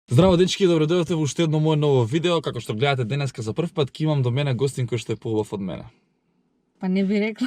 Здраво дечки, добре дојдовте во уште едно мое ново видео. Како што гледате денеска за прв пат, ќе имам до мене гостин кој што е поубав од мене. Па не би рекла.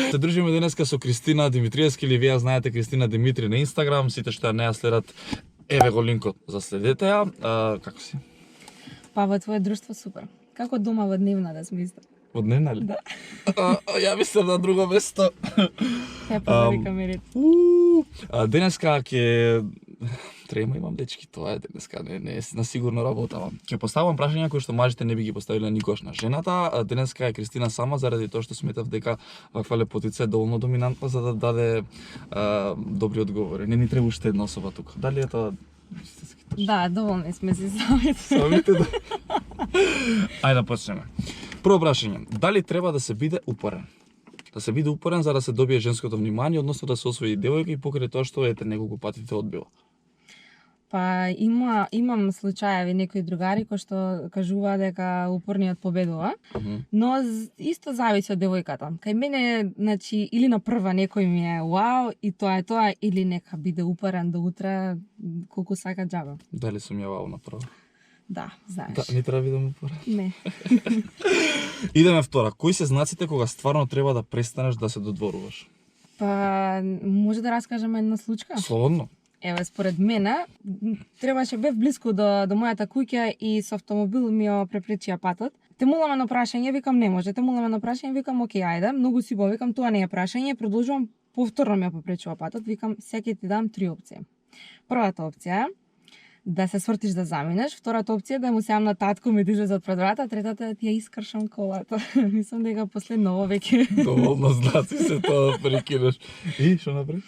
Се дружиме денеска со Кристина Димитриевски, или вие знаете Кристина Димитри на Инстаграм, сите што ја не ја следат, еве го линкот за следете ја. Како си? Па во твое друштво супер. Како дома во дневна да смисла. Во дневна ли? Да. Ја мислам на друго место. Ја позови камерите. Денеска ќе трема имам дечки, тоа е денеска, не е на сигурно работавам. Ќе поставам прашања кои што мажите не би ги поставиле никош на жената. Денеска е Кристина сама заради тоа што сметав дека ваква лепотица е доволно доминантна за да даде добри одговори. Не ни треба уште една особа тука. Дали е тоа истински точно? Да, доволни сме си самите. Самите да. Ајде да почнеме. Прво прашање, дали треба да се биде упорен? Да се биде упорен за да се добие женското внимание, односно да се освои девојка и покрај тоа што ете неколку пати те одбила? Па имам случаеви некои другари кои што кажува дека упорниот победува, но исто зависи од девојката. Кај мене, значи, или на прва некој ми е вау и тоа е тоа, или нека биде упорен до утре колку сака џабе. Дали сум ја вау направо? Да, знаеш. Да, не треба да бидам упорен. Не. Идеме втора. Кои се знаците кога стварно треба да престанеш да се додворуваш? Па може да раскажеме една случка? Слободно. Еве, според мене, бев близко до мојата куќа и со автомобил ми ја препречија патот. Те моламе на прашање, викам не може. Те моламе на прашање, викам окей, ајде, многу си убаво, викам тоа не е прашање, продолжувам, повторно ми ја попречува патот, викам секој ти дам 3 опции. Првата опција е да се свртиш да заминеш, втората опција е да му сеам на татко ми да излезе од пред врата, третата е да ти ја искршам колата. Мислам дека последново веќе Доволно знаци се тоа прекинеш. И што направи?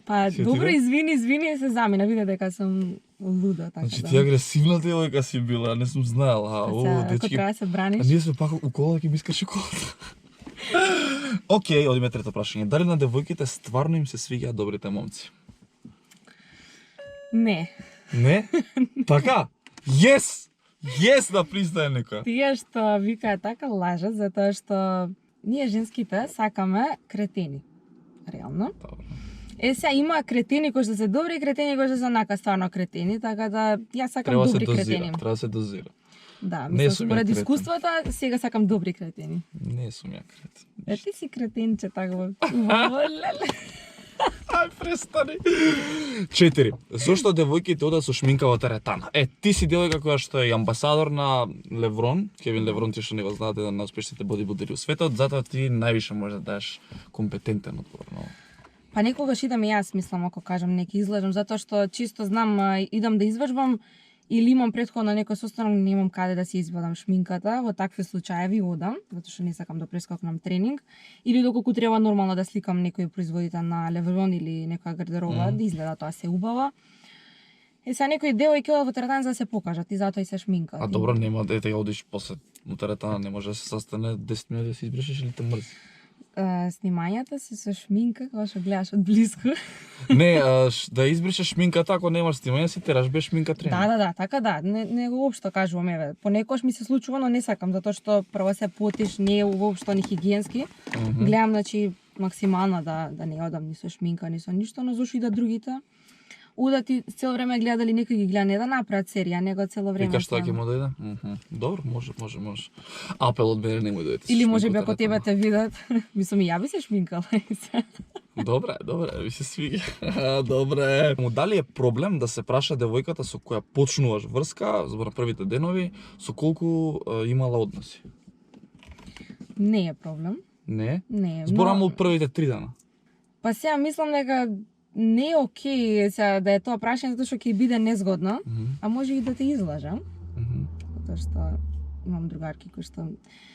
Па добро, извини, се замина, виде дека сум луда така. Значи ти агресивна девојка си била, не сум знаела. Ако треба да се А браниш. ние сме пак у кола ќе ми искаш колата. Океј, одиме трето прашање. Дали на девојките стварно им се свиѓаат добрите момци? Не. Не? Така? Yes! Yes да признае некоја. Тие што викаат така лажат затоа што ние женските сакаме кретени. Реално. Добро. Сега има кретени кои што се добри и кретени кои што се онака стварно кретени, така да јас сакам Треба се добри дозира, кретени. треба се дозира. Да, Не мислам сум ја според кретен. искуството сега сакам добри кретени. Не сум ја крет. Е ти си кретенче така. Леле. Ај, престани. 4. Зошто девојките одат со шминка во теретана? Ти си девојка која што е амбасадор на Леврон, Кевин Леврон, ти што не го знаете, еден на успешните бодибилдери во светот, затоа ти највише може да дадеш компетентен одговор на ова. Па некогаш идам и јас, мислам, ако кажам неки излажам, затоа што чисто знам, идам да извежбам или имам претходно некој состанок, немам каде да си извадам шминката, во такви случаеви одам, затоа што не сакам да прескокнам тренинг, или доколку треба нормално да сликам некој производител на Леврон или некоја гардероба, да изгледа тоа се убава. Сега некои девојки одат во теретана за да се покажат и затоа и се шминкаат. А добро, нема дете одиш после у теретана, не може да се састане 10 минути да се избришеш или те мрзи? Снимањата се со шминка, кога што гледаш од близко. Не, да избришеш шминката ако немаш снимање, си тераш без шминка тренинг. Да, така да. Не го уопшто кажувам, еве. Понекогаш ми се случува, но не сакам, затоа што прво се потиш, не е уопшто ни хигиенски. Гледам, значи, максимално да не одам ни со шминка, ни со ништо, но зошто и да другите удат и цело време гледа дали некој ги гледа, не да направат серија, него цело време. Викаш тоа ќе му дојде? Добро, може. Апел од мене немој дојдете. Или може би ако тебе те видат, мислам и ја би се шминкала. Добре, ви се свиѓа. Добре. Дали е проблем да се праша девојката со која почнуваш врска, збор на првите денови, со колку имала односи? Не е проблем. Не? Не е. Зборам од првите 3 дена. Па сега мислам дека не е окей сега да е тоа прашање затоа што ќе биде незгодно, а може и да те излажам. Затоа што имам другарки кои што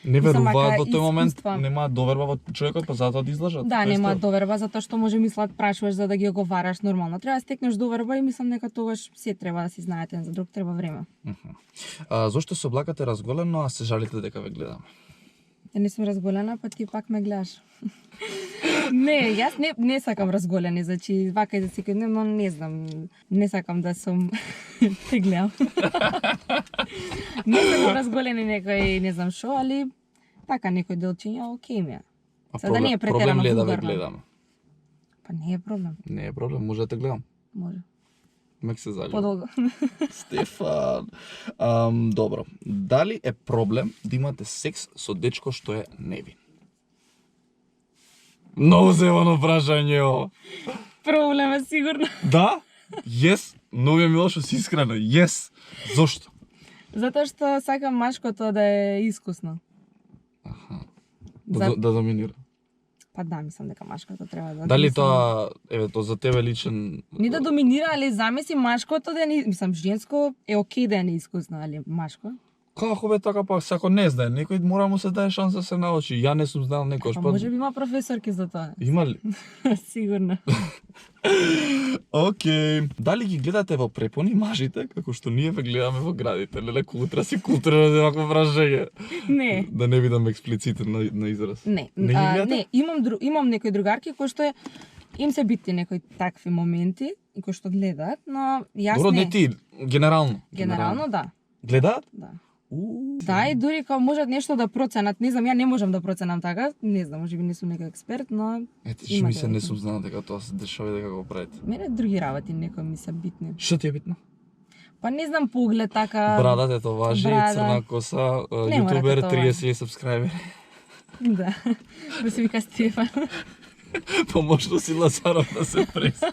Не веруваат мака во тој момент, искуства. немаат доверба во човекот, па затоа да излажат. Да, Тоа е нема исто. доверба затоа што може мислат прашуваш за да ги оговараш нормално. Треба да стекнеш доверба и мислам дека тогаш се треба да си знаете за друг треба време. Зошто се облакате разголено, а се жалите дека ве гледаме? Не сум разголена, па ти пак ме гледаш. Не, јас не сакам разголени, значи вака и за секој ден, но не знам, не сакам да сум те гледам. Не сакам разголени некој, не знам шо, али така некој делчиња окей ми е. Сега да не е претерано проблем ли е да ве вулгарно. гледаме? Па не е проблем. Не е проблем, може да те гледам. Може. Мек се залива. Подолго. Стефан. Добро. Дали е проблем да имате секс со дечко што е невин? Многу зевано прашање ово. Проблем е сигурно. Да? Yes. Многу е мило што си искрена. Yes. Зошто? Затоа што сакам машкото да е искусно. Аха. За- Да доминира. Па да, мислам дека машкото треба да... Дали мислам- тоа, еве, тоа за тебе личен... Не да доминира, али замисли машкото да не... Мислам, женско е окей да е неискусно, али машко? Како бе така пак, ако не знае, некој мора му се даде шанса да се научи. Ја не сум знал некош. Па може би има професорки за тоа. Има ли? Сигурно. Океј. Дали ги гледате во препони мажите, како што ние ве гледаме во градите? Леле, култура си култура за вакво прашање. Не. Да не видам експлицитен на израз. Не, Не ги гледате? не, имам некои другарки кои што им се битни некои такви моменти и кои што гледаат, но јас Добро, не. не ти, генерално. Генерално да. Гледаат? Да. Да, и дури кога можат нешто да проценат, не знам, ја не можам да проценам така, не знам, можеби не сум некој експерт, но Ете, Има што ми се да не видам. сум знал дека тоа се дешава и дека го правите. мене други работи некои ми се битни. Што ти е битно? Па не знам, поглед така. Брадат е тоа важи, брада. црна коса, Не мора јутубер, да тоа 30 сабскрајбери. Да. Да се вика Стефан. Помошно си Лазаров да се пресе.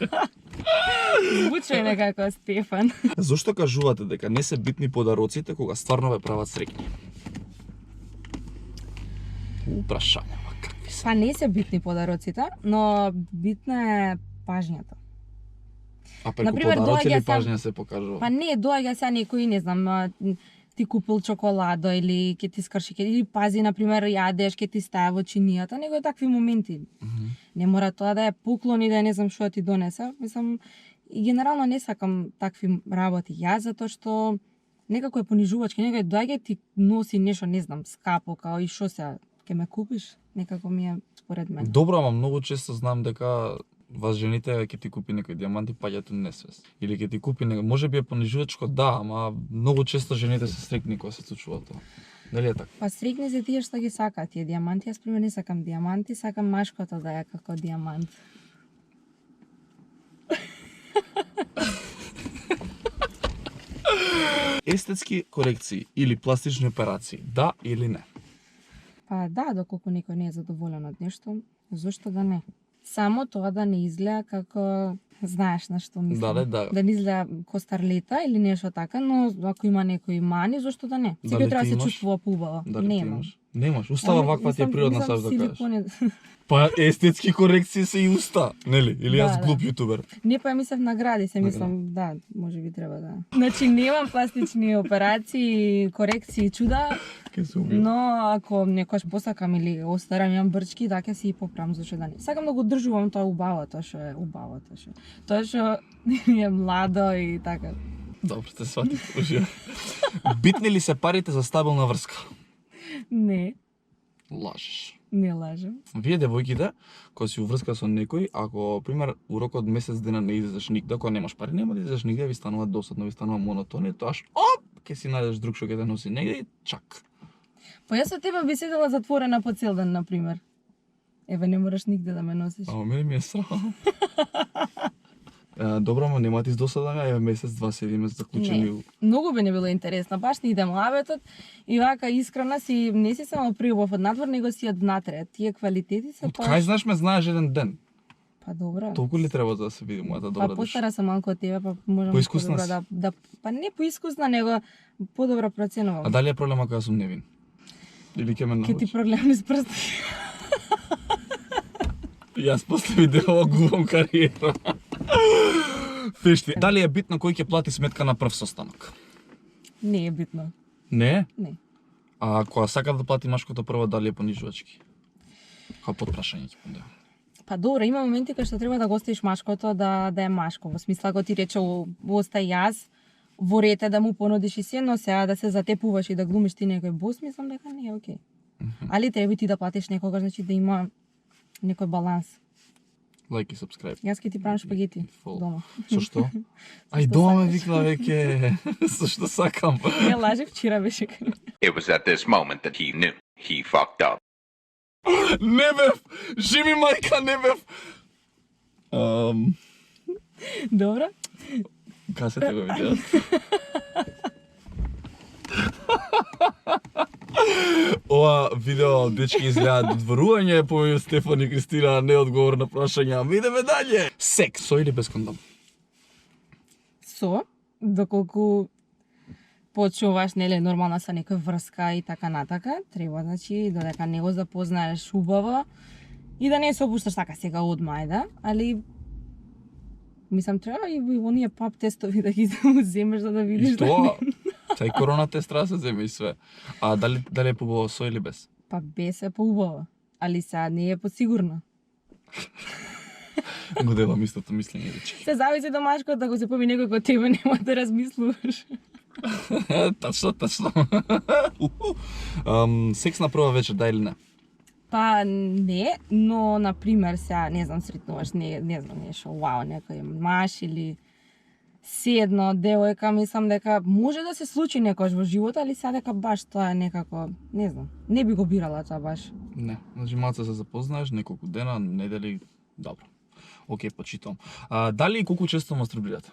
Звучи некако Стефан. Зошто кажувате дека не се битни подароците кога стварно ве прават среќни? Прашање, ма какви се? Па не се битни подароците, но битна е пажњата. А преку Например, подароци или доаѓа сам- пажња се покажува? Па не, доаѓа се некој, не знам, ти купил чоколадо или ќе ти скрши, или пази, например, јадеш, ќе ти става во чинијата, него е такви моменти. Не мора тоа да е поклон и да е не знам што да ти донесе. Мислам, и генерално не сакам такви работи јас, затоа што некако е понижувачки, некој доаѓа и ти носи нешто, не знам, скапо, као и што се, ќе ме купиш? Некако ми е според мен. Добро, ама многу често знам дека вас жените ќе ти купи некој диамант и паѓате несвес. Или ќе ти купи некој, може би е понижувачко, да, ама многу често жените се стрекни кога се случува тоа. Дали е така? Па срекни се тие што ги сакаат тие диаманти, јас пример не сакам диаманти, сакам машкото да е како диамант. Естетски корекции или пластични операции, да или не? Па да, доколку некој не е задоволен од нешто, зошто да не? Само тоа да не изгледа како, знаеш на што мислам. Да. Да не изгледа ко старлета или нешто така, но ако има некои мани, зошто да не? Дали Секој треба да ти се имаш? чувствува поубаво. Дали Не ти имам. имаш? Немаш. Устава ваква ти е природна, саш да кажеш. кажеш. Па естетски корекции се и уста, нели? Или Да, јас да. глуп јутубер. Не, па ја мислев награди, се мислам, да, може би треба да. Значи немам пластични операции, корекции, чуда, Ке се убиам. но ако некош посакам или остарам имам брчки, да ќе си и поправам зашто да не. Сакам да го одржувам тоа убаво, тоа што е убаво, тоа што е младо и така. Добро, те свати. Битни ли се парите за стабилна врска? Не, Лажеш. не лажем. Вие девојките, кога си уврска со некој, ако, пример, у рок од месец дена не излезеш нигде, кога немаш пари, нема да излезеш нигде, ви станува досадно, ви станува монотонија, тоаш, оп, ќе си најдеш друг што ќе те носи негде и чак. Па јас со тебе би седела затворена по цел ден, например. Еве, не мораш нигде да ме носиш. Ама мене ми е срам. Добро, ама нема ти издосадаме, еве месец-два седиме заклучени. Не. Многу би не било интересно, баш не идем лабетот и вака искрена си, не си само приубав од надвор, него си од внатре. Тие квалитети се Од кај знаеш ме знаеш еден ден? Па добро. Толку ли треба за да се види мојата добра Па душа? постара сам малку од тебе, па можам Поискусна подобро си. да па не поискусна, него подобро А проценувам. дали е проблема кога сум невин? Или ќе ме Ке ти научи? прогледам низ прсти. Јас после видео губам кариера. Фешти, дали е битно кој ќе плати сметка на прв состанок? Не е битно. Не? Не. А кога сака да плати машкото прво, дали е понижувачки? Као подпрашање ќе понде. Па добро, има моменти кај што треба да го оставиш машкото да е машко. Во смисла, ако ти рече остај јас, во рете да му понудиш и се, но сега да се затепуваш и да глумиш ти некој бос, мислам дека не е окей. Али треба ти да платиш некогаш, значи да има некој баланс. Лайк и subscribe. Јас ќе ти правам шпагети Follow. дома. Со што? Ај што дома ме сакаш. викна веќе. Со што сакам. Не лажев, вчера беше. It was at this moment that he knew he fucked up. Не бев! Живи мајка, не бев! Добро. Касете го видео. Ова видео, дечки, изгледа додворување помеѓу Стефан и Кристина, не одговор на прашања. Ами идеме дале. Секс, со или без кондом? Со, доколку почуваш, нели, нормална со некоја врска и така натака, треба, значи, додека не го запознаеш убаво и да не се опушташ така сега одма, ајде, али мислам треба и оние пап тестови да ги земеш за да видиш. Тоа, цај корона тест треба да се земе и све. А дали е побаво со или без? Па без е поубаво, али сега не е посигурно. Го делам истото мислење дечки. Се зависи до машкото, ако се пови некој кој тебе нема да размислуваш. Тачно. Секс на прва вечер, да или не? Па не, но например сега не знам сретнуваш не знам нешто вау некој маж или седно девојка, мислам дека може да се случи некојаш во живота, али сега дека баш тоа е некако, не знам, не би го бирала тоа баш. Не, значи малце се запознаеш, неколку дена, недели, добро. Океј, почитувам. Дали и колку често мастурбирате?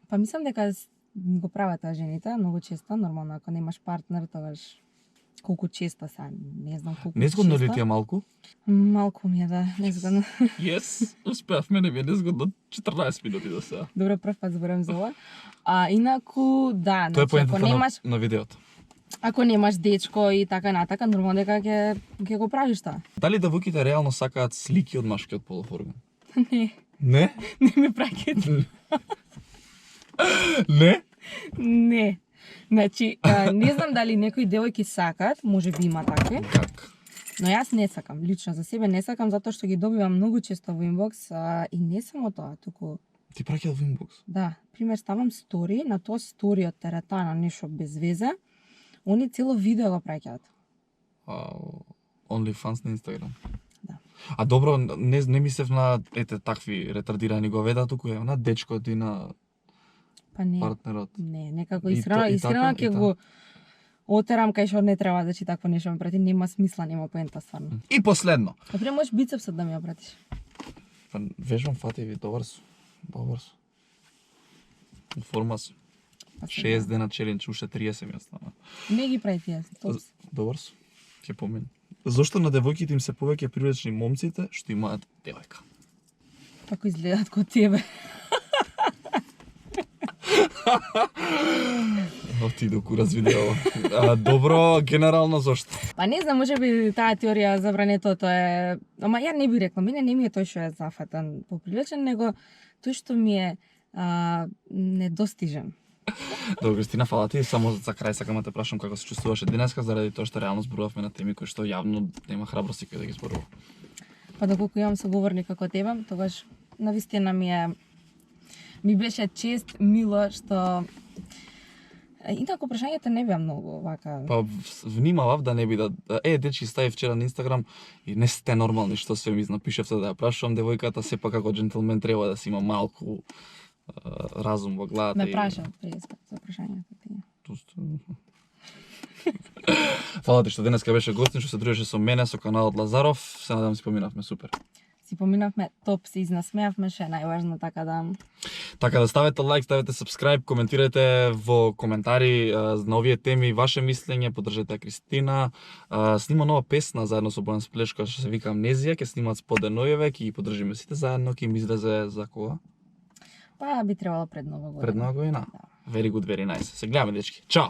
Па мислам дека го прават жените многу често, нормално ако немаш партнер, тогаш колку често сега, не знам колку Незгодно често. ли ти е малку? Малку ми е, да, незгодно. Yes, успеавме, не ми е незгодно 14 минути до сега. Добро, прв пат зборам за ова. Инаку, да, Тоа е значи, ако поентата немаш, на видеото. ако немаш дечко и така натака, нормално дека ќе го правиш тоа. Дали девојките реално сакаат слики од машкиот полов орган? Не, Не? не ми праќаат. Не? Не. Значи, не знам дали некои девојки сакаат, може би има такви, Как? но јас не сакам, лично за себе не сакам, затоа што ги добивам многу често во инбокс и не само тоа, туку Ти праќаат во инбокс? да, пример ставам стори, на тоа стори од теретана нешто без везе, они цело видео го праќаат. OnlyFans на Инстаграм. Да. А добро, не мислев на такви ретардирани говеда, туку е на дечкот и на Па не. партнерот. Не, некако И искрено така, ќе го отерам кај што не треба да такво нешто ме прати, нема смисла, нема поента стварно. И последно. Например, можеш бицепсот да ми ја пратиш. Па вежбам фативи, добар су. Добар су. У форма су. Па се 6 дена челендж, уште 30 ми остана. не ги прави тие, топс. Добар су. Ќе помени. Зошто на девојките им се повеќе привлечни момците што имаат девојка? Како изгледаат ко тебе. Отидо кураз видео. Добро, генерално зошто? Па не знам, може би таа теорија за вранетото е, ама ја не би рекла, мене не ми е тој што е зафатан поприличен, него тој што ми е недостижен. Добро, Кристина, фала ти. Само за крај сакам да те прашам како се чувствуваше денеска, заради тоа што реално зборувавме на теми кои што јавно нема храброст кој да ги зборува. Па доколку имам соговорник како тебе, тогаш навистина ми беше чест, мило што инаку прашањата не беа многу вака. Па внимавав да не би да дечки стави вчера на Инстаграм и не сте нормални што све ми напишавте да ја прашувам девојката, сепак како джентлмен треба да си има малку разум во главата. Ме прашав преспат за прашањата тие. Фала ти што денеска беше гостин, што се дружеше со мене, со каналот Лазаров. Се надам си поминавме супер. Си поминавме топ, се изнасмеавме, ше најважно така да. Така да ставете лайк, ставете subscribe, коментирате во коментари на овие теми ваше мислење, поддржете Кристина. Снима нова песна заедно со Бојан Сплешко, што се вика Амнезија, ќе снимаат Споден Нојеве, ќе ги поддржиме сите заедно, ќе им излезе за кога? Па би требало пред нова година. Пред нова година? Very good, very nice. Се гледаме, дечки. Чао!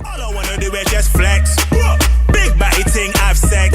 All I wanna do is just flex. Big body thing I've said.